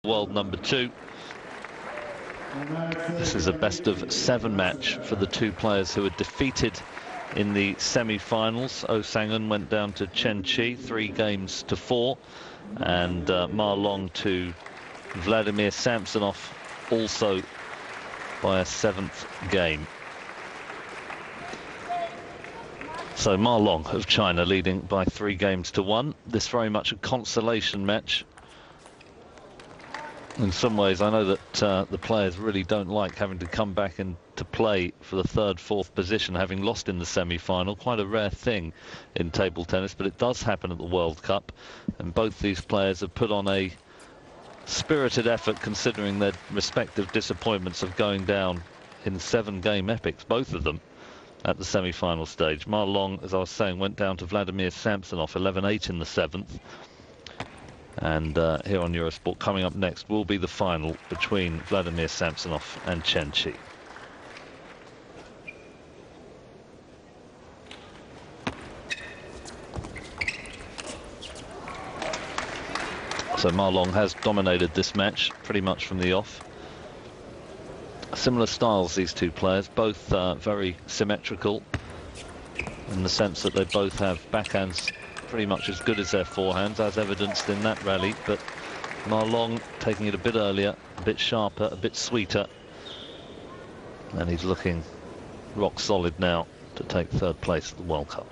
world number 2. This is a best-of-7 match for the two players who were defeated in the semi-finals. Oh Sang-un went down to Chen 3-4, and Ma Long to Vladimir Samsonov, also by a 7th game. So Ma Long of China leading by 3-1. This very much a consolation match. In some ways, I know that the players really don't like having to come back into play for the 3rd, 4th position, having lost in the semi-final. Quite a rare thing in table tennis, but it does happen at the World Cup. And both these players have put on a spirited effort, considering their respective disappointments of going down in 7-game epics, both of them, at the semi-final stage. Ma Long, as I was saying, went down to Vladimir Samsonov, 11-8 in the 7th. And here on Eurosport, coming up next will be the final between Vladimir Samsonov and Chen. So Ma Long has dominated this match pretty much from the off. Similar styles, these two players, both very symmetrical in the sense that they both have backhands pretty much as good as their forehands, as evidenced in that rally, but Ma Long taking it a bit earlier, a bit sharper, a bit sweeter, and he's looking rock solid now to take 3rd place at the World Cup.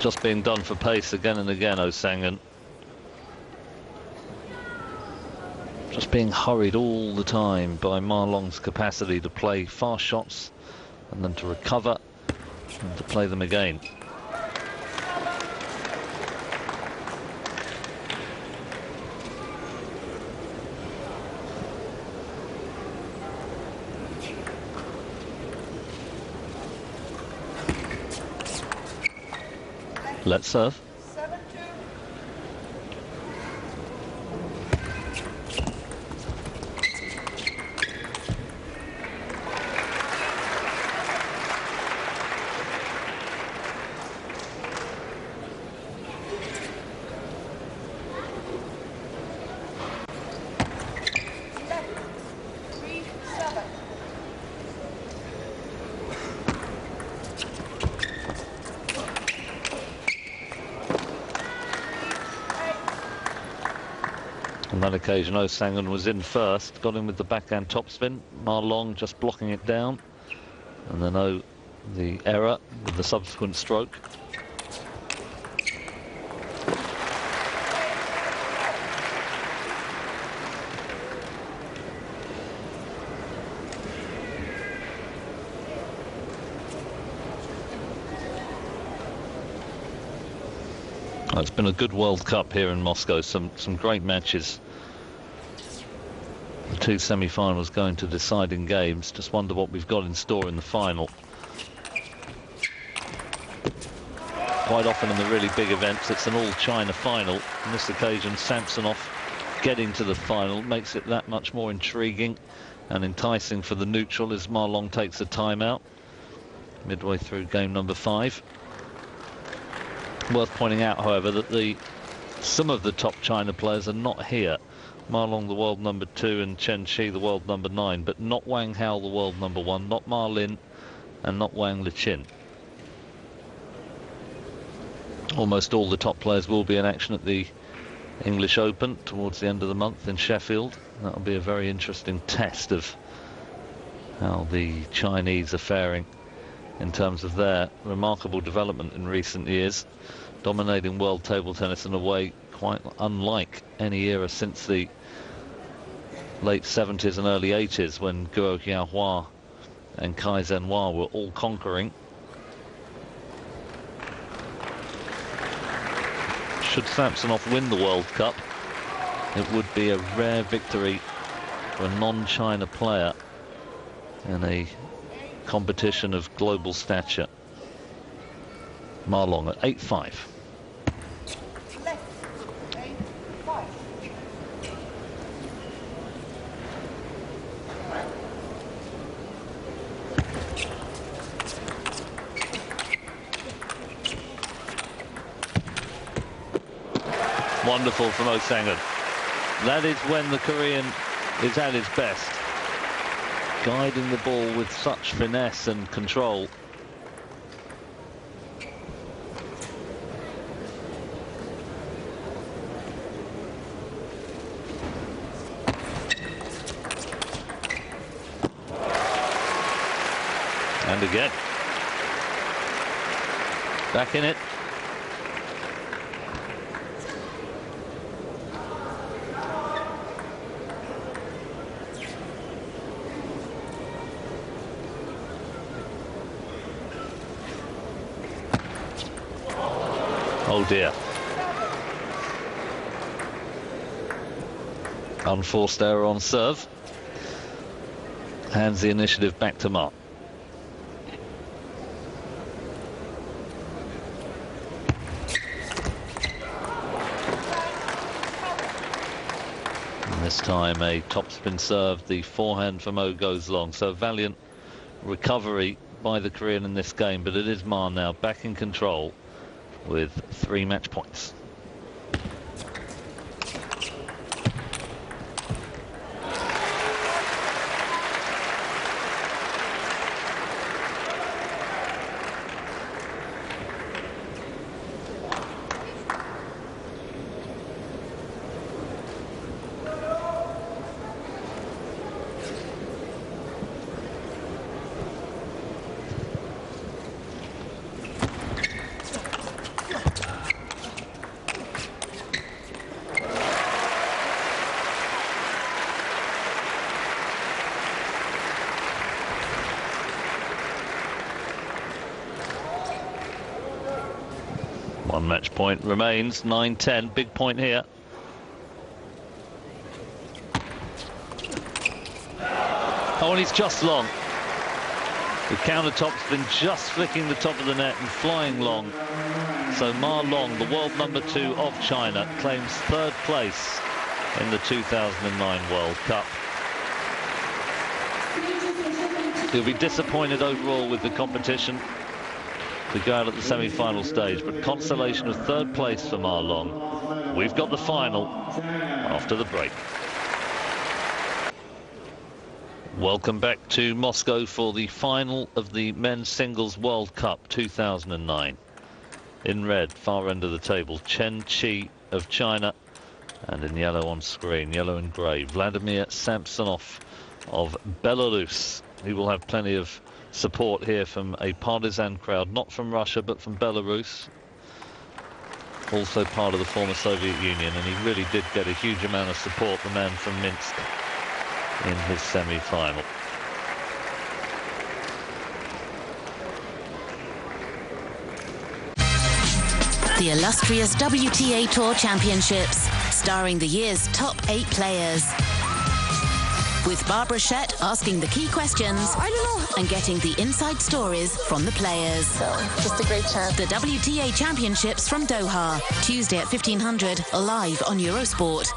Just being done for pace again and again, Oh Sang-un. Just being hurried all the time by Ma Long's capacity to play fast shots and then to recover and to play them again. Let's serve. On that occasion, Oh Sang-un was in first, got in with the backhand topspin. Ma Long just blocking it down, and then Oh, the error with the subsequent stroke. It's been a good World Cup here in Moscow, some great matches. The 2 semi-finals going to deciding games. Just wonder what we've got in store in the final. Quite often in the really big events, it's an all-China final. On this occasion, Samsonov getting to the final makes it that much more intriguing and enticing for the neutral as Ma Long takes a timeout midway through game number 5. Worth pointing out, however, that some of the top China players are not here. Ma Long, the world number 2, and Chen, the world number 9, but not Wang Hao, the world number 1, not Ma Lin, and not Wang Liqin. Almost all the top players will be in action at the English Open towards the end of the month in Sheffield. That'll be a very interesting test of how the Chinese are faring in terms of their remarkable development in recent years, dominating world table tennis in a way quite unlike any era since the late 70s and early 80s, when Guo Xiaohua and Kai Zhenhua were all conquering. Should Samsonov win the World Cup, it would be a rare victory for a non-China player in a competition of global stature. Ma Long at 8-5. Wonderful from Oh Sang-un. That is when the Korean is at his best, guiding the ball with such finesse and control. And again, back in it. Oh dear. Unforced error on serve. Hands the initiative back to Ma. And this time a topspin serve. The forehand from Oh goes long. So valiant recovery by the Korean in this game, but it is Ma now back in control with 3 match points. One match point remains, 9-10, big point here. Oh, and he's just long. The countertop's been just flicking the top of the net and flying long. So Ma Long, the world #2 of China, claims 3rd place in the 2009 World Cup. He'll be disappointed overall with the competition to go out at the semi-final stage, but consolation of 3rd place for Ma Long. We've got the final after the break. Welcome back to Moscow for the final of the Men's Singles World Cup 2009. In red, far end of the table, Chen of China, and in yellow on screen, yellow and grey, Vladimir Samsonov of Belarus. He will have plenty of support here from a partisan crowd, not from Russia but from Belarus, also part of the former Soviet Union, and he really did get a huge amount of support, the man from Minsk, in his semi-final. The illustrious WTA Tour Championships, starring the year's top 8 players. With Barbara Shett asking the key questions, I don't know, and getting the inside stories from the players. So, just a great chance. The WTA Championships from Doha, Tuesday at 1500, live on Eurosport.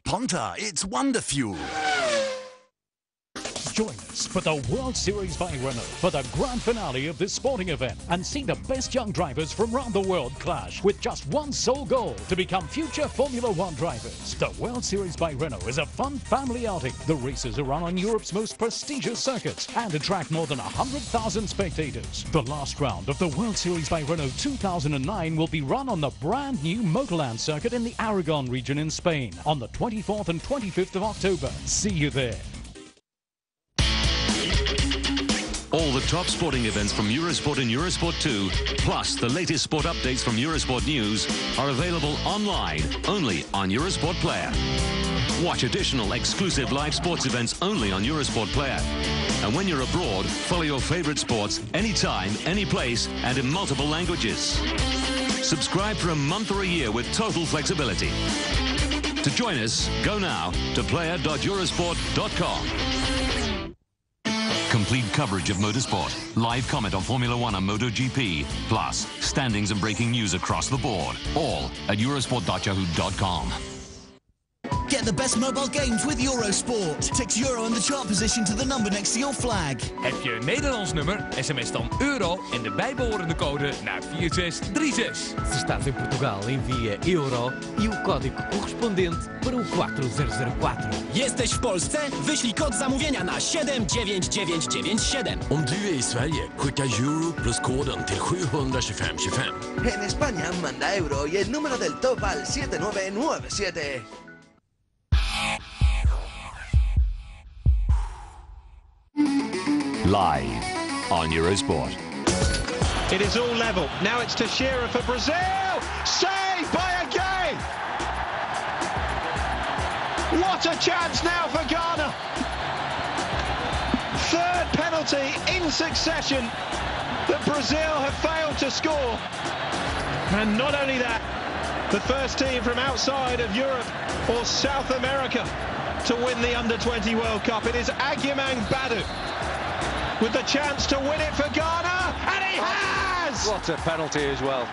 Ponta, it's Wonder Fuel. Join us for the World Series by Renault for the grand finale of this sporting event and see the best young drivers from around the world clash with just one sole goal: to become future Formula One drivers. The World Series by Renault is a fun family outing. The races are run on Europe's most prestigious circuits and attract more than 100,000 spectators. The last round of the World Series by Renault 2009 will be run on the brand new Motorland circuit in the Aragon region in Spain on the 24th and 25th of October. See you there. All the top sporting events from Eurosport and Eurosport 2, plus the latest sport updates from Eurosport News, are available online, only on Eurosport Player. Watch additional exclusive live sports events only on Eurosport Player. And when you're abroad, follow your favorite sports anytime, any place, and in multiple languages. Subscribe for a month or a year with total flexibility. To join us, go now to player.eurosport.com. Complete coverage of motorsport, live comment on Formula One and MotoGP, plus standings and breaking news across the board, all at eurosport.yahoo.com. Get the best mobile games with Eurosport. Text Euro and the chart position to the number next to your flag. Heb je een Nederlands nummer? SMS dan Euro en de bijbehorende code naar 4636. Se estás em Portugal, envia Euro e o código correspondente para o 4004. Jesteś w Polsce? Wyślij kod zamówienia na 79997. Om du är i Sverige, skicka euro plus koden till 72525. En España, manda euro y el número del top al 7997. Live on Eurosport. It is all level. Now it's Teixeira for Brazil. Saved by a game. What a chance now for Ghana. Third penalty in succession that Brazil have failed to score. And not only that, the first team from outside of Europe or South America to win the Under-20 World Cup. It is Agyemang Badu with the chance to win it for Ghana, and he has! What a penalty as well.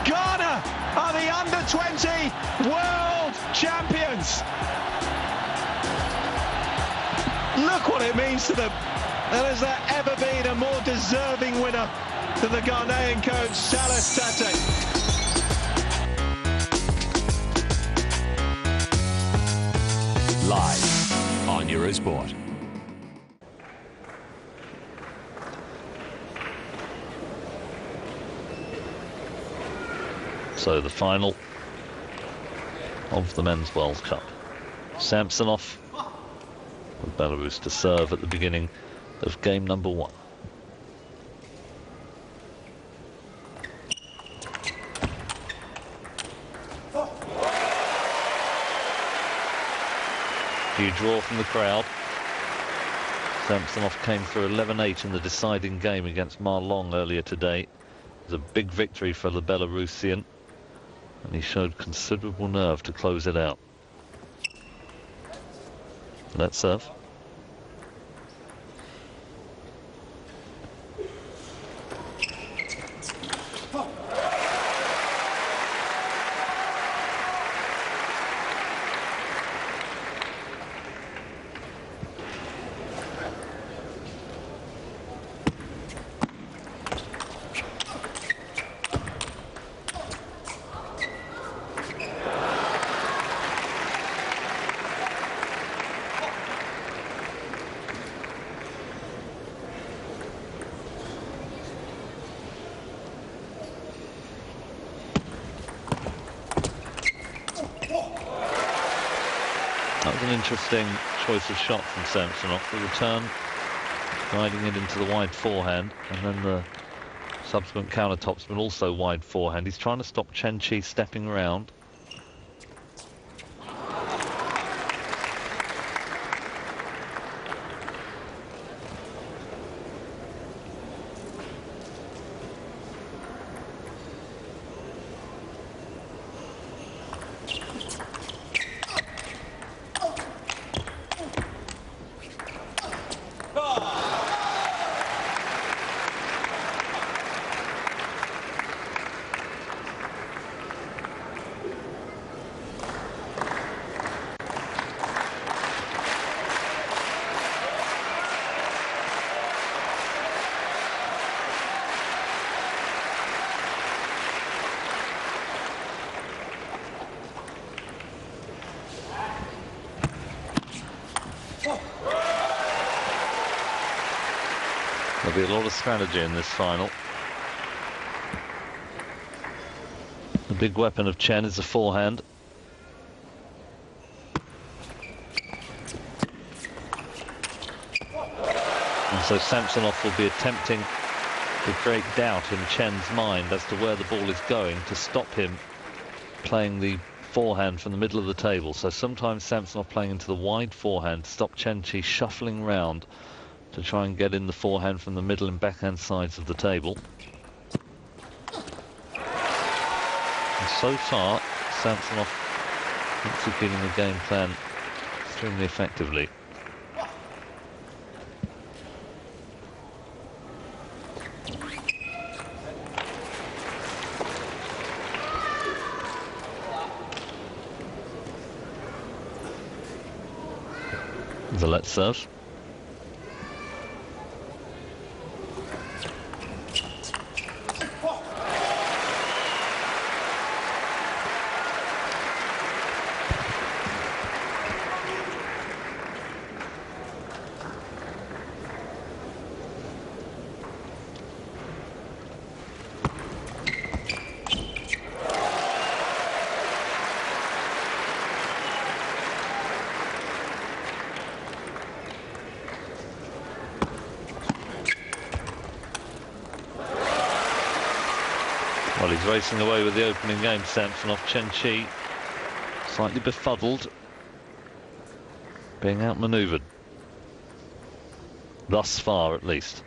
Ghana are the Under-20 World Champions. Look what it means to them. And has there ever been a more deserving winner than the Ghanaian coach, Salas Tate? Live on Eurosport. So the final of the Men's World Cup. Samsonov with Belarus to serve at the beginning of game number 1. Huge roar from the crowd. Samsonov came through 11-8 in the deciding game against Ma Long earlier today. It was a big victory for the Belarusian, and he showed considerable nerve to close it out. Let's serve. That was an interesting choice of shot from Samsonov. The return, guiding it into the wide forehand, and then the subsequent counter topspin also wide forehand. He's trying to stop Chen stepping around. There'll be a lot of strategy in this final. The big weapon of Chen is the forehand. And so Samsonov will be attempting to create doubt in Chen's mind as to where the ball is going to stop him playing the forehand from the middle of the table. So sometimes Samsonov playing into the wide forehand to stop Chen Qi shuffling round to try and get in the forehand from the middle and backhand sides of the table. And so far, Samsonov executing the game plan extremely effectively. The let serve. Well, he's racing away with the opening game, Samsonov. Chen Qi slightly befuddled, being outmanoeuvred. Thus far, at least.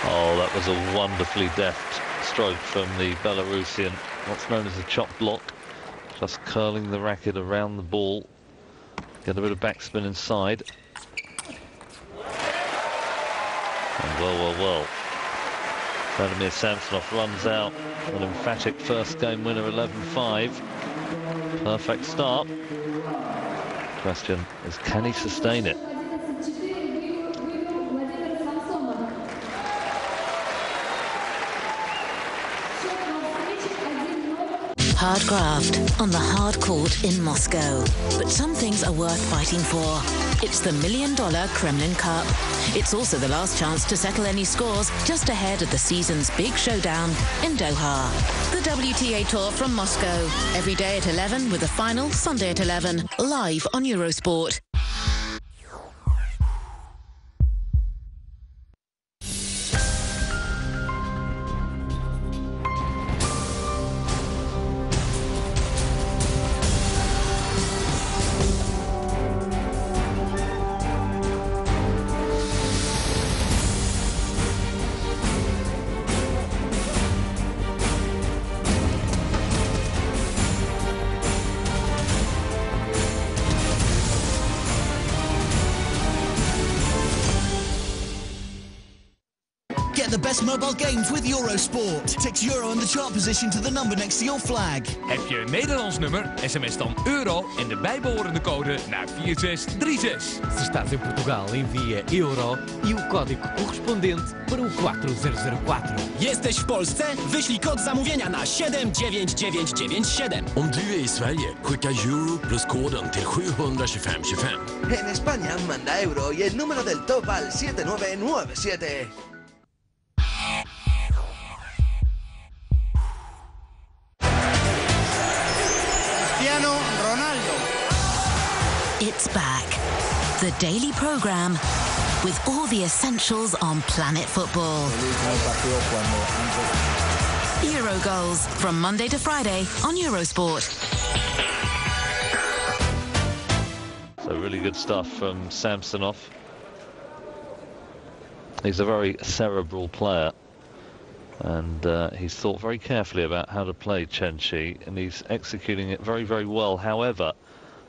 Oh, that was a wonderfully deft stroke from the Belarusian, what's known as a chop block, just curling the racket around the ball, get a bit of backspin inside. And well, Vladimir Samsonov runs out an emphatic first game winner, 11-5. Perfect start. Question is, can he sustain it? Hard graft on the hard court in Moscow. But some things are worth fighting for. It's the $1 million Kremlin Cup. It's also the last chance to settle any scores just ahead of the season's big showdown in Doha. The WTA Tour from Moscow. Every day at 11 with the final Sunday at 11. Live on Eurosport. Get the best mobile games with Eurosport. Text Euro in the chart position to the number next to your flag. Heb je een Nederlands nummer? SMS dan euro en de bijbehorende code naar 4636. Se estás em Portugal, envia euro e o código correspondente para o 4004. Jesteś w Polsce? Wyślij kod zamówienia na 79997. Om du är i Sverige, skicka euro plus koden till 72525. En España, manda euro y el número del top al 7997. It's back. The daily programme with all the essentials on Planet Football. Euro goals from Monday to Friday on Eurosport. So really good stuff from Samsonov. He's a very cerebral player, and he's thought very carefully about how to play Chen Qi, and he's executing it very, very well. However,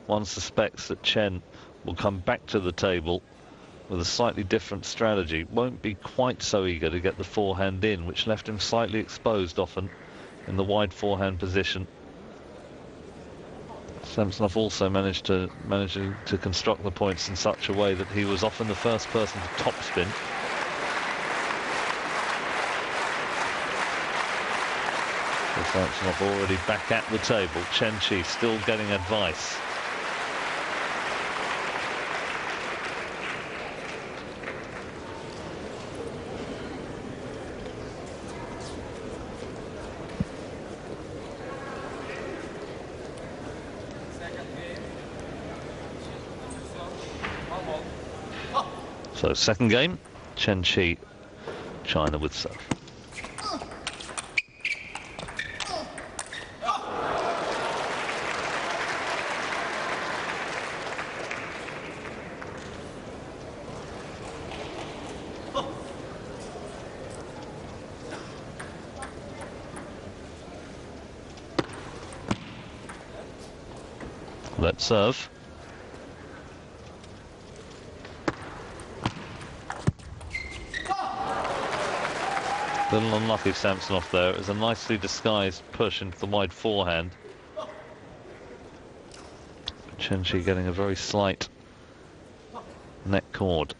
one suspects that Chen will come back to the table with a slightly different strategy, won't be quite so eager to get the forehand in, which left him slightly exposed often in the wide forehand position. Samsonov also managed to construct the points in such a way that he was often the first person to topspin. Samsonov already back at the table. Chen Qi still getting advice. So second game, Chen Qi, China with serve. Let's serve. Little unlucky Samsonov there. It was a nicely disguised push into the wide forehand. Chen Qi getting a very slight neck cord.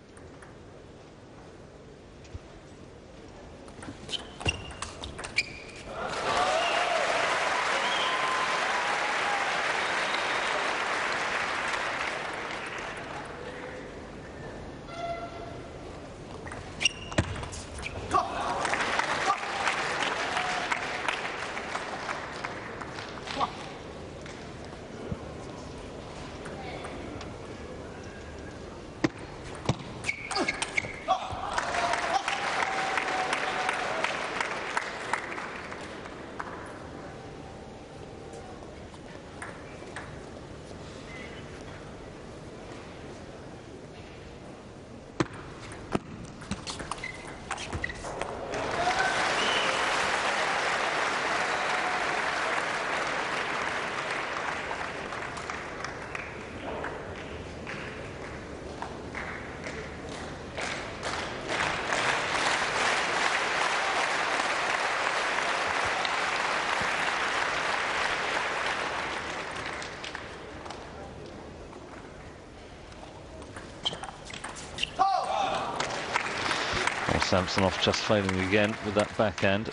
Samsonov just failing again with that backhand.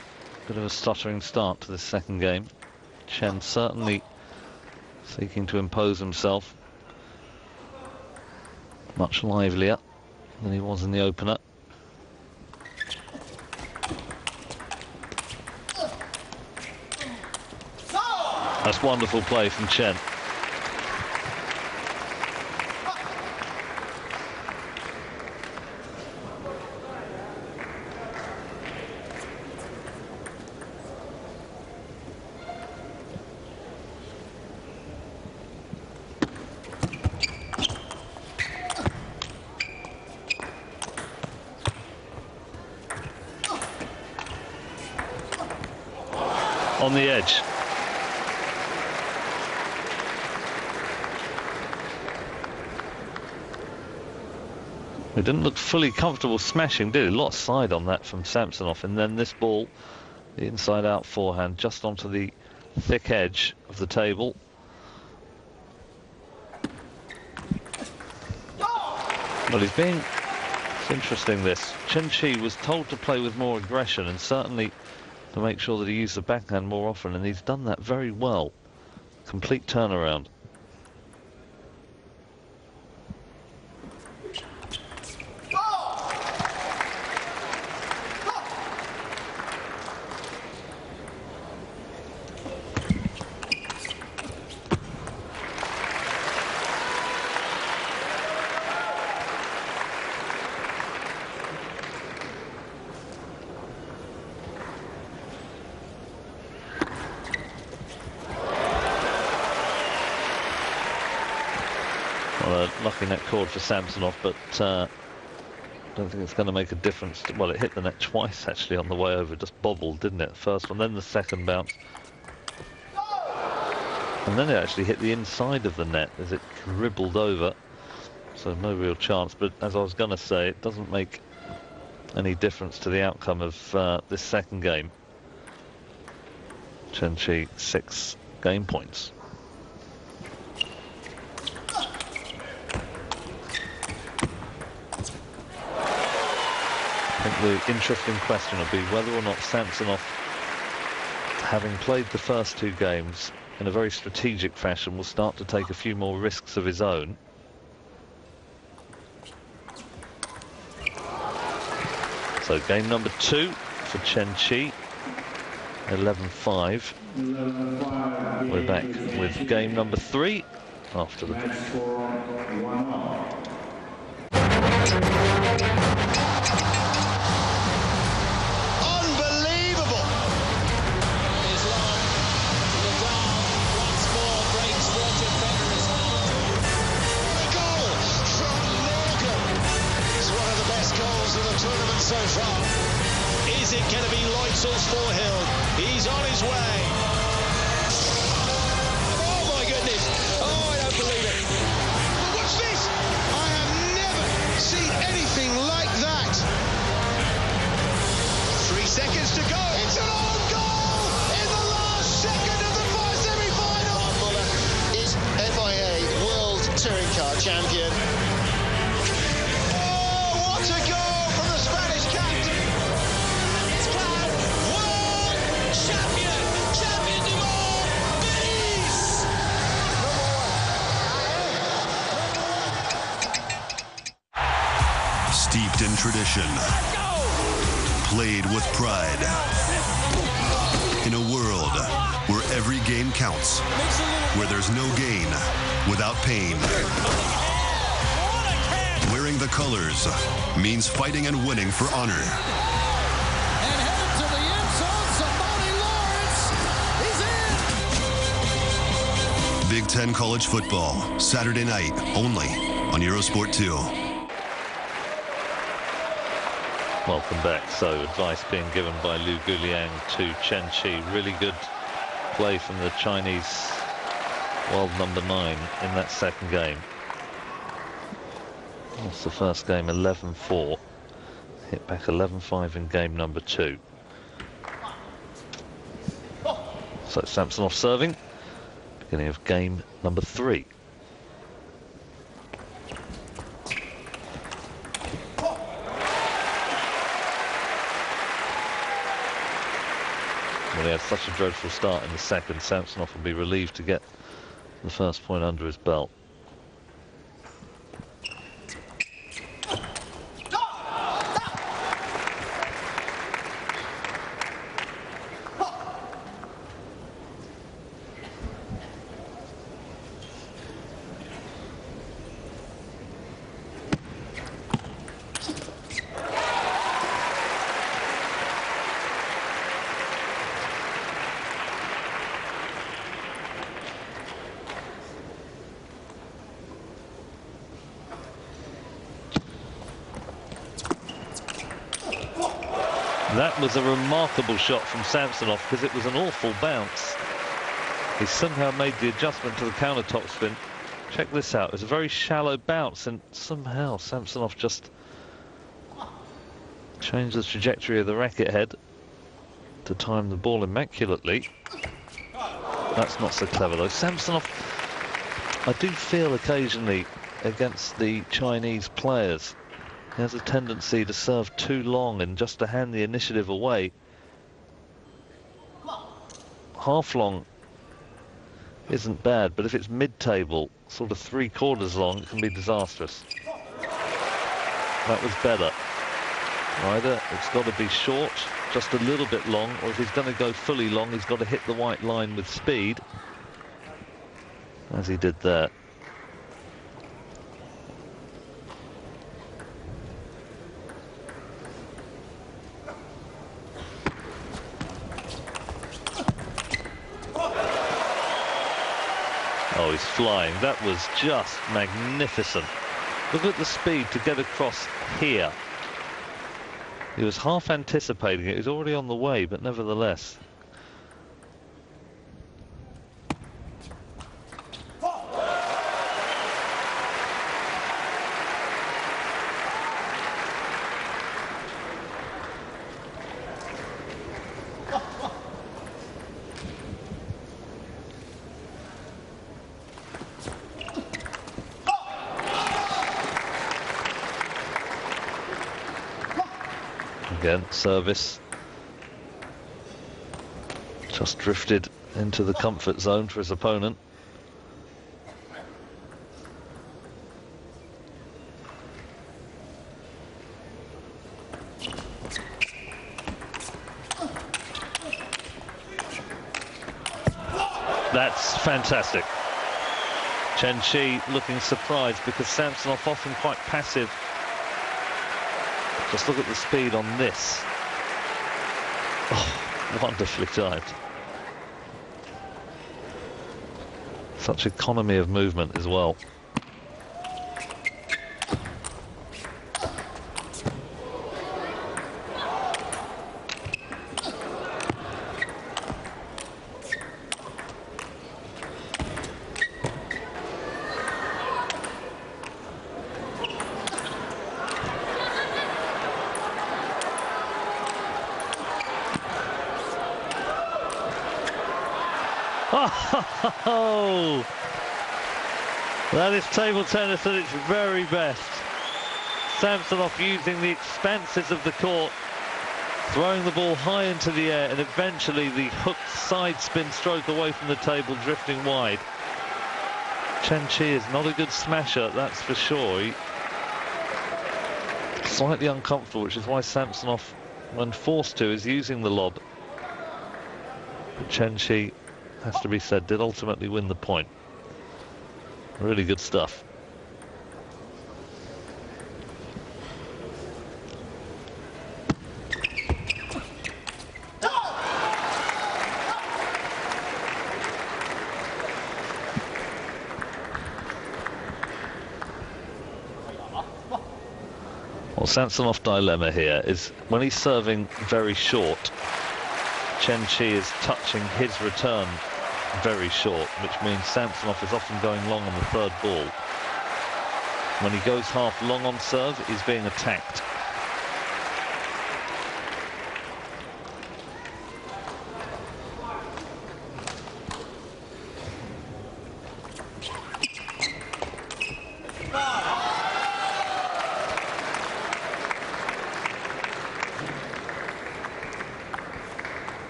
Bit of a stuttering start to this second game. Chen certainly seeking to impose himself. Much livelier than he was in the opener. That's wonderful play from Chen. On the edge. He didn't look fully comfortable smashing, did he? A lot of side on that from Samsonov, and then this ball, the inside-out forehand, just onto the thick edge of the table. Well, he's being... It's interesting, this. Chen Qi was told to play with more aggression and certainly to make sure that he used the backhand more often, and he's done that very well. Complete turnaround. Well, a lucky net cord for Samsonov, but I don't think it's going to make a difference. Well, it hit the net twice actually on the way over, just bobbled, didn't it? First one, then the second bounce. And then it actually hit the inside of the net as it dribbled over. So no real chance, but as I was going to say, it doesn't make any difference to the outcome of this second game. Chen Qi 6 game points. I think the interesting question will be whether or not Samsonov, having played the first two games in a very strategic fashion, will start to take a few more risks of his own. So game number 2 for Chen Qi, 11-5. We're back with game number 3 after the break. Tournament so far. Is it going to be Leutzel's forehill? He's on his way. Oh my goodness. Oh, I don't believe it. What's this? I have never seen anything like that. 3 seconds to go. It's an own goal in the last second of the semi-final. Muller is FIA World Touring Car Champion. Steeped in tradition, played with pride, in a world where every game counts, where there's no gain without pain. Wearing the colors means fighting and winning for honor. And headed to the end zone, Somebody Lawrence is in! Big Ten College Football, Saturday night, only on Eurosport 2. Welcome back. So advice being given by Liu Guliang to Chen Qi. Really good play from the Chinese world number 9 in that second game. That's the first game, 11-4. Hit back 11-5 in game number 2. So Samsonov serving. Beginning of game number 3. Well, he had such a dreadful start in the second. Samsonov will be relieved to get the first point under his belt. That was a remarkable shot from Samsonov because it was an awful bounce. He somehow made the adjustment to the countertop spin. Check this out. It was a very shallow bounce and somehow Samsonov just changed the trajectory of the racket head to time the ball immaculately. That's not so clever though. Samsonov, I do feel occasionally against the Chinese players, he has a tendency to serve too long and just to hand the initiative away. Half long isn't bad, but if it's mid-table, sort of 3/4 long, it can be disastrous. That was better. Either it's got to be short, just a little bit long, or if he's going to go fully long, he's got to hit the white line with speed, as he did there. Oh, he's flying. That was just magnificent. Look at the speed to get across here. He was half anticipating it. He was already on the way, but nevertheless. Again, service. Just drifted into the comfort zone for his opponent. That's fantastic. Chen Qi looking surprised because Samsonov often quite passive. Just look at the speed on this. Oh, wonderfully timed. Such economy of movement as well. Oh, that is table tennis at its very best. Samsonov using the expanses of the court, throwing the ball high into the air, and eventually the hooked side spin stroke away from the table, drifting wide. Chen Qi is not a good smasher, that's for sure. He's slightly uncomfortable, which is why Samsonov, when forced to, is using the lob. But Chen Qi, has to be said, did ultimately win the point. Really good stuff. Well, Samsonov's dilemma here is when he's serving very short, Chen Qi is touching his return very short, which means Samsonov is often going long on the third ball. When he goes half long on serve, he's being attacked.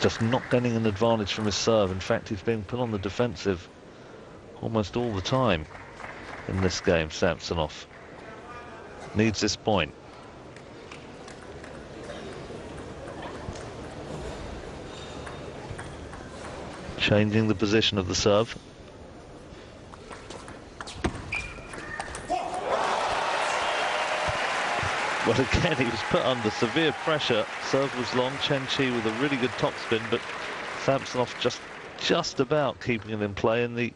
Just not getting an advantage from his serve. In fact, he's being put on the defensive almost all the time in this game. Samsonov needs this point. Changing the position of the serve. But again, he was put under severe pressure. Serve was long. Chen Qi with a really good topspin, but Samsonov just about keeping it in play. And the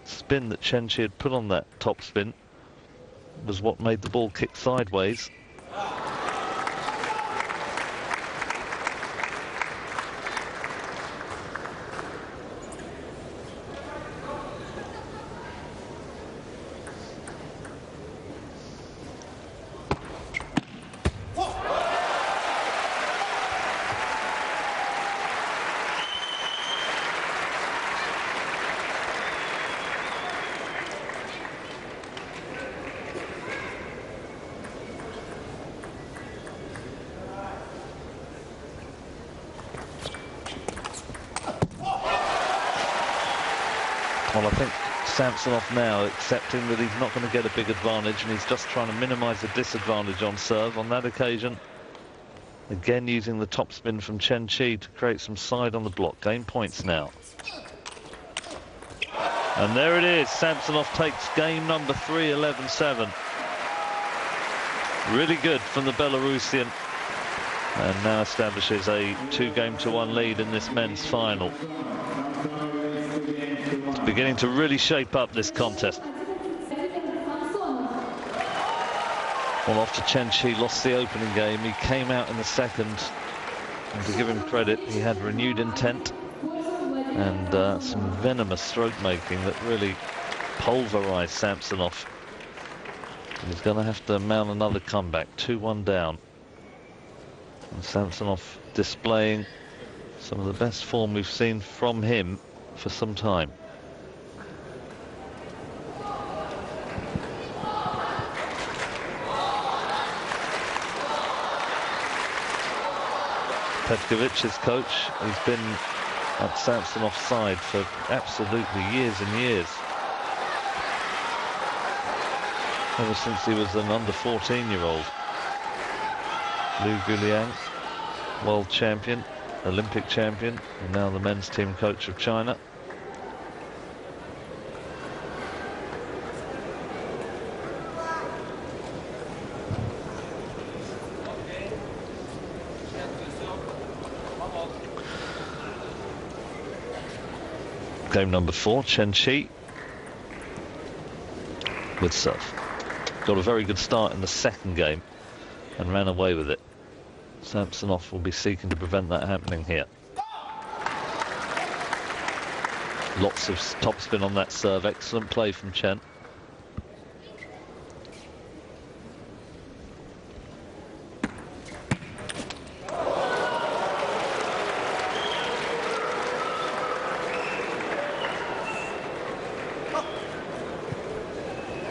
spin that Chen Qi had put on that topspin was what made the ball kick sideways. Well, I think Samsonov now accepting that he's not going to get a big advantage, and he's just trying to minimise the disadvantage on serve. On that occasion, again using the topspin from Chen Qi to create some side on the block. Game points now. And there it is. Samsonov takes game number 3, 11-7. Really good from the Belarusian. And now establishes a 2-game-to-1 lead in this men's final. It's beginning to really shape up this contest. Well, after Chen Qi lost the opening game, he came out in the second. And to give him credit, he had renewed intent and some venomous stroke making that really pulverized Samsonov. And he's going to have to mount another comeback, 2-1 down. And Samsonov displaying some of the best form we've seen from him for some time. Petkovic, his coach, he's been at Samsonov's side for absolutely years and years. Ever since he was an under 14-year-old. Liu Guliang, world champion, Olympic champion, and now the men's team coach of China. Game number 4, Chen with serve. Got a very good start in the second game and ran away with it. Samsonov will be seeking to prevent that happening here. Lots of topspin on that serve. Excellent play from Chen.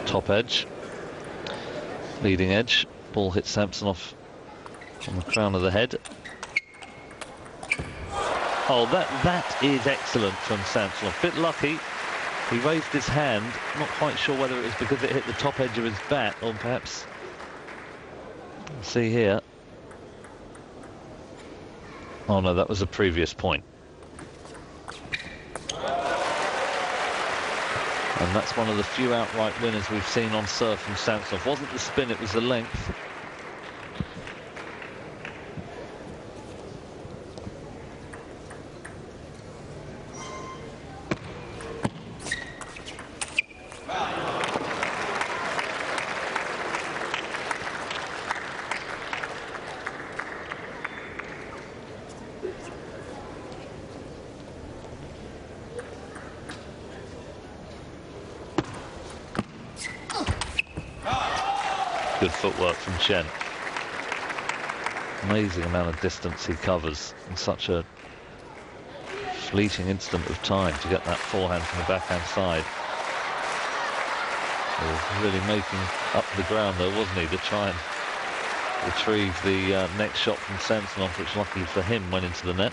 Top edge, leading edge, ball hits Samsonov on the crown of the head. Oh, that is excellent from Samsonov. Bit lucky, he raised his hand, not quite sure whether it was because it hit the top edge of his bat or perhaps, see here. Oh no, that was a previous point. And that's one of the few outright winners we've seen on serve from Samsonov. Wasn't the spin, it was the length. Good footwork from Chen. Amazing amount of distance he covers in such a fleeting instant of time to get that forehand from the backhand side. He was really making up the ground though, wasn't he, to try and retrieve the next shot from Samsonov, which luckily for him went into the net.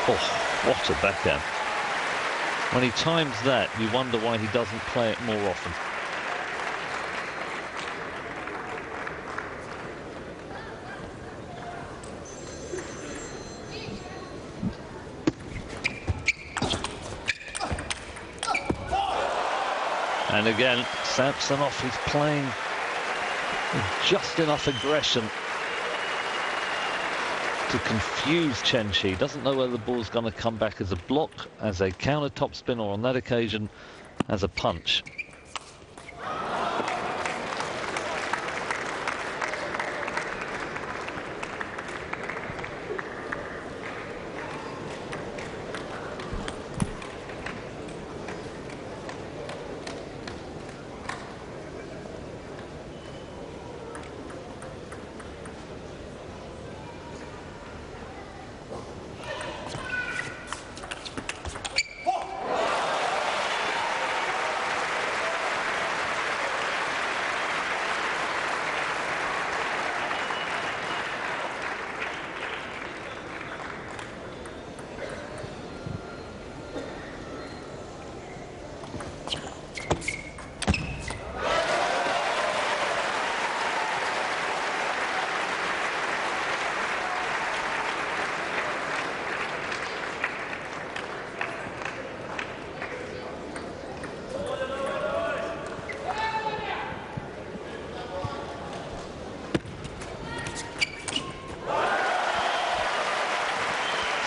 Oh, what a backhand. When he times that, you wonder why he doesn't play it more often. And again, Samsonov is playing with just enough aggression to confuse Chen. Doesn't know whether the ball's going to come back as a block, as a counter topspin, or on that occasion as a punch.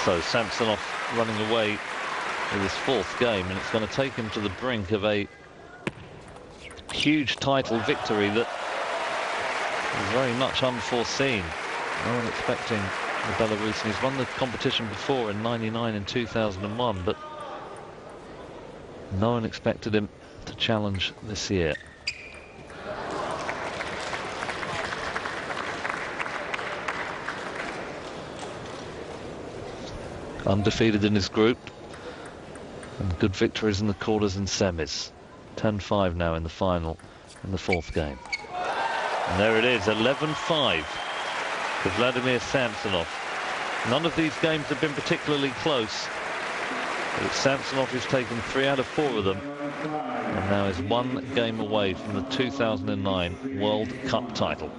So Samsonov running away with his fourth game, and it's going to take him to the brink of a huge title victory that is very much unforeseen. No one expecting the Belarusian. He's won the competition before in '99 and 2001, but no one expected him to challenge this year. Undefeated in his group, and good victories in the quarters and semis. 10-5 now in the final in the fourth game. And there it is, 11-5 to Vladimir Samsonov. None of these games have been particularly close, but Samsonov has taken 3 out of 4 of them, and now is 1 game away from the 2009 World Cup title.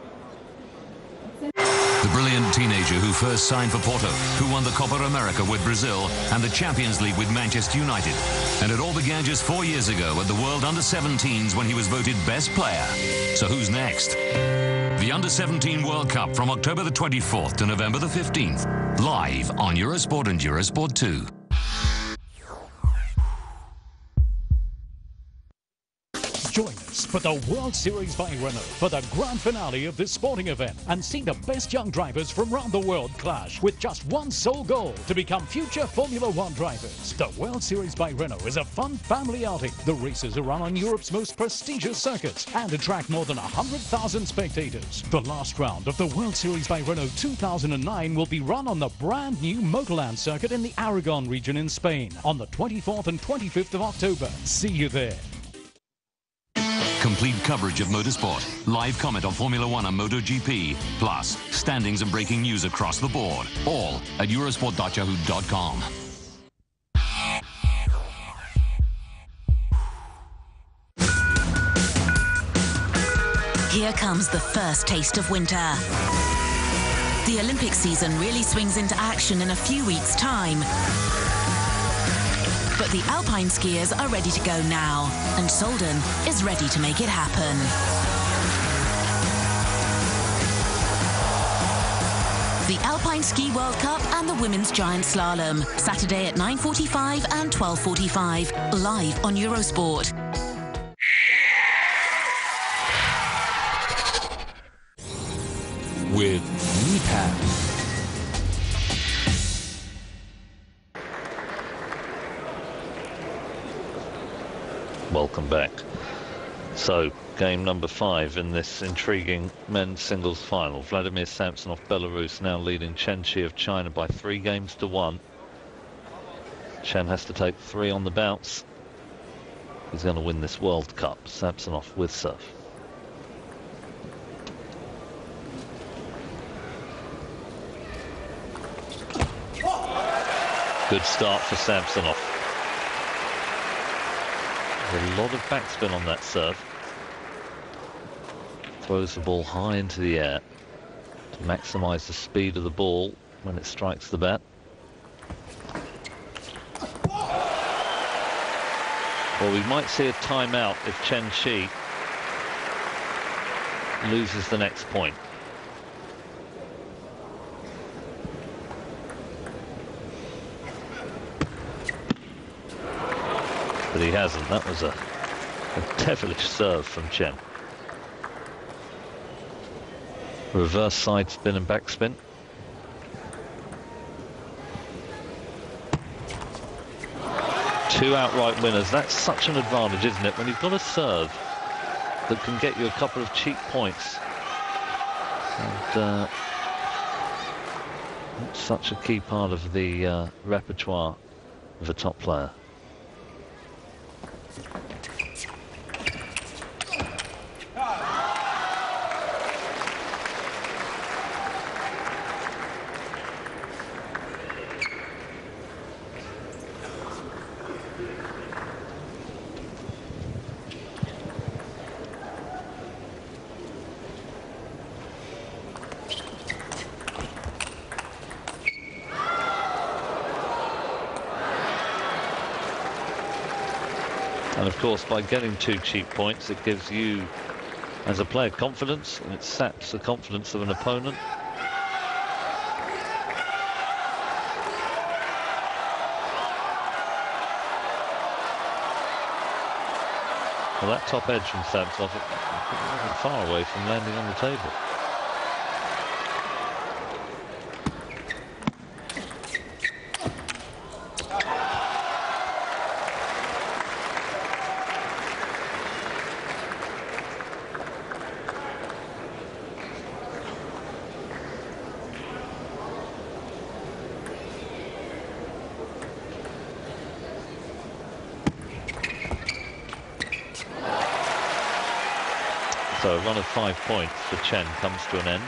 The brilliant teenager who first signed for Porto, who won the Copa America with Brazil and the Champions League with Manchester United. And it all began just 4 years ago at the World Under-17s when he was voted best player. So who's next? The Under-17 World Cup from October the 24th to November the 15th. Live on Eurosport and Eurosport 2. Join us for the World Series by Renault for the grand finale of this sporting event and see the best young drivers from around the world clash with just one sole goal: to become future Formula One drivers. The World Series by Renault is a fun family outing. The races are run on Europe's most prestigious circuits and attract more than 100,000 spectators. The last round of the World Series by Renault 2009 will be run on the brand new Motorland circuit in the Aragon region in Spain on the 24th and 25th of October. See you there. Complete coverage of motorsport, live comment on Formula One and MotoGP, plus standings and breaking news across the board. All at eurosport.yahoo.com. Here comes the first taste of winter. The Olympic season really swings into action in a few weeks' time. But the alpine skiers are ready to go now, and Solden is ready to make it happen. The Alpine Ski World Cup and the Women's Giant Slalom, Saturday at 9:45 and 12:45, live on Eurosport. With knee pads. Welcome back. So, game number 5 in this intriguing men's singles final. Vladimir Samsonov, Belarus, now leading Chen of China by 3 games to 1. Chen has to take 3 on the bounce. He's going to win this World Cup. Samsonov with serve. Good start for Samsonov. A lot of backspin on that serve. Throws the ball high into the air to maximise the speed of the ball when it strikes the bat. Well, we might see a timeout if Chen Shi loses the next point. But he hasn't. That was a devilish serve from Chen. Reverse side spin and backspin. Two outright winners. That's such an advantage, isn't it? When you've got a serve that can get you a couple of cheap points. And that's such a key part of the repertoire of a top player. And of course, by getting 2 cheap points, it gives you, as a player, confidence, and it saps the confidence of an opponent. Well, that top edge from Samsonov wasn't far away from landing on the table. So a run of 5 points for Chen comes to an end.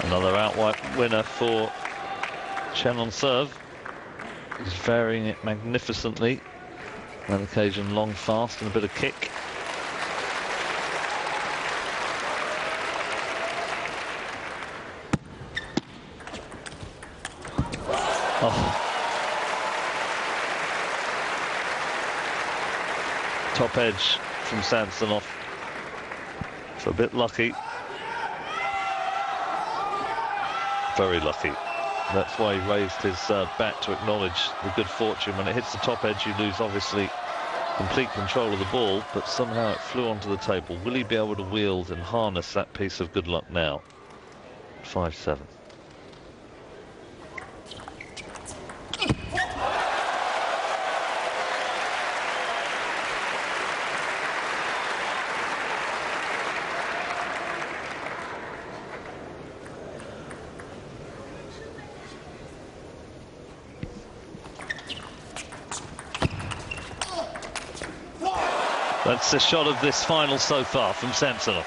Another outright winner for Chen on serve. He's varying it magnificently. On occasion long fast and a bit of kick. Oh. Top edge from Samsonov. So a bit lucky. Very lucky. That's why he raised his bat to acknowledge the good fortune. When it hits the top edge, you lose, obviously, complete control of the ball, but somehow it flew onto the table. Will he be able to wield and harness that piece of good luck now? 5-7. That's the shot of this final so far from Samsonov.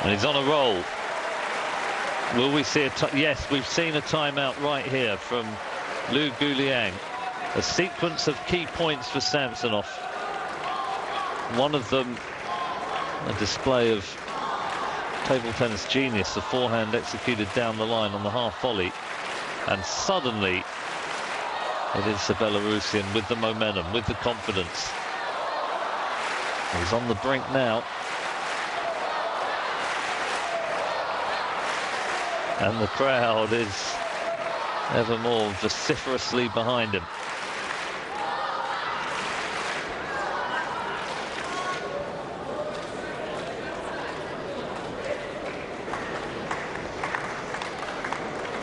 And he's on a roll. Will we see a yes, we've seen a timeout right here from Liu Guliang. A sequence of key points for Samsonov. One of them, a display of table tennis genius, a forehand executed down the line on the half volley. And suddenly, it is the Belarusian with the momentum, with the confidence. He's on the brink now. And the crowd is ever more vociferously behind him.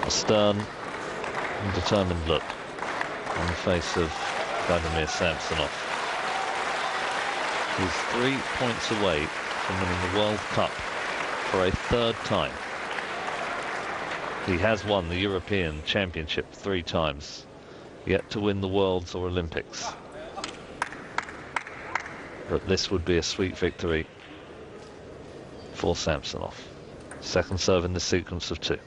A stern and determined look on the face of Vladimir Samsonov. He's 3 points away from winning the World Cup for a third time. He has won the European Championship 3 times, yet to win the Worlds or Olympics. But this would be a sweet victory for Samsonov. Second serve in the sequence of 2.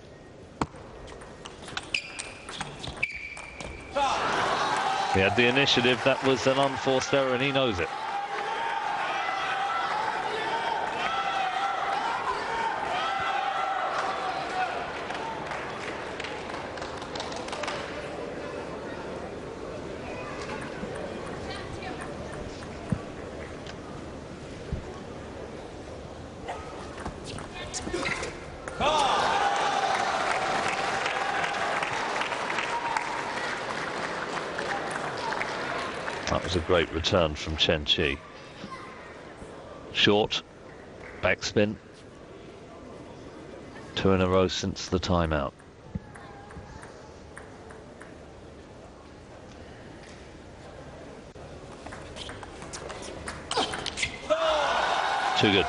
He had the initiative. That was an unforced error and he knows it. That was a great return from Chen Qi. Short, backspin. 2 in a row since the timeout. Too good.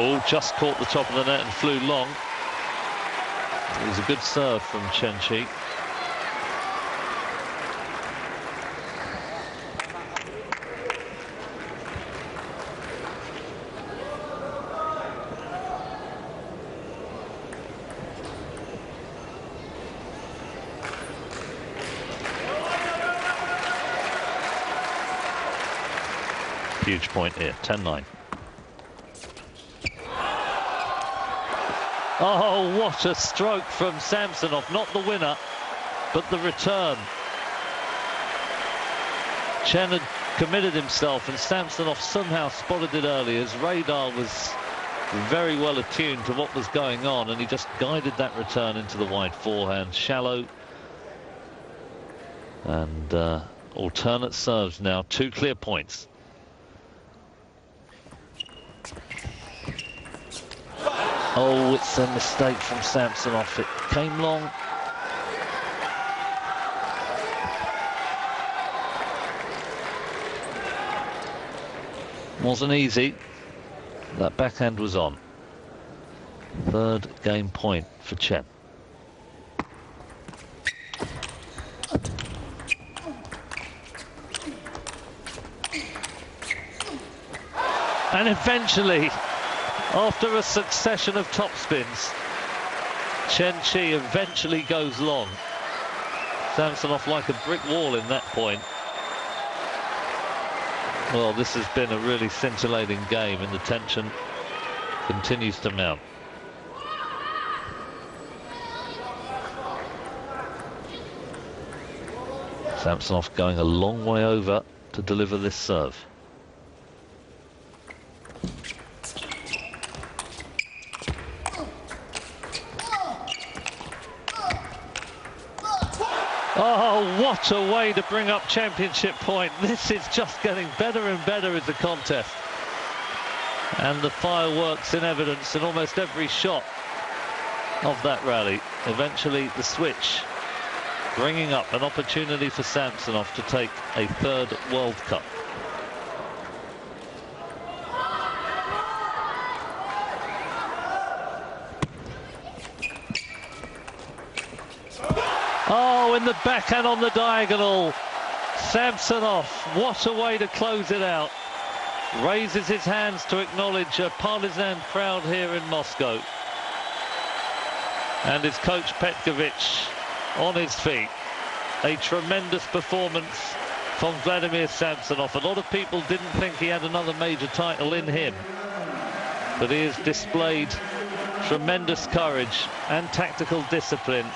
Oh, just caught the top of the net and flew long. It was a good serve from Chen. Huge point here, 10-9. Oh, what a stroke from Samsonov. Not the winner, but the return. Chen had committed himself, and Samsonov somehow spotted it early. His radar was very well attuned to what was going on, and he just guided that return into the wide forehand. Shallow. And alternate serves now, 2 clear points. Oh, it's a mistake from Samsonov. It came long. Wasn't easy. That backhand was on. 3rd game point for Chen. And eventually, after a succession of topspins, Chen eventually goes long. Samsonov like a brick wall in that point. Well, this has been a really scintillating game, and the tension continues to mount. Samsonov going a long way over to deliver this serve. Oh, what a way to bring up championship point. This is just getting better and better as a contest. And the fireworks in evidence in almost every shot of that rally. Eventually the switch bringing up an opportunity for Samsonov to take a 3rd World Cup. Oh, in the backhand on the diagonal. Samsonov, what a way to close it out. Raises his hands to acknowledge a partisan crowd here in Moscow. And his coach Petkovic on his feet. A tremendous performance from Vladimir Samsonov. A lot of people didn't think he had another major title in him, but he has displayed tremendous courage and tactical discipline.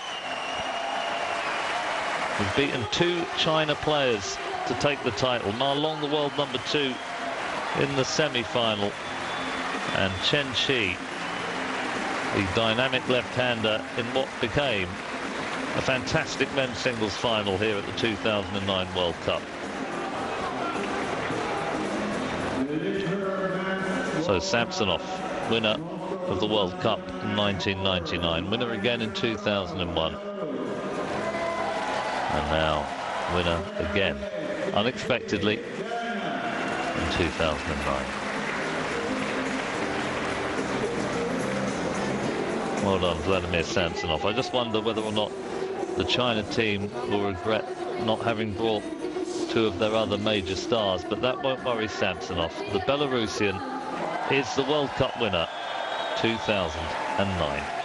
He's beaten 2 China players to take the title. Ma Long, the world number 2, in the semi-final, and Chen, the dynamic left-hander, in what became a fantastic men's singles final here at the 2009 World Cup. So Samsonov, winner of the World Cup in 1999, winner again in 2001. And now winner again, unexpectedly, in 2009. Well done, Vladimir Samsonov. I just wonder whether or not the China team will regret not having brought 2 of their other major stars, but that won't worry Samsonov. The Belarusian is the World Cup winner 2009.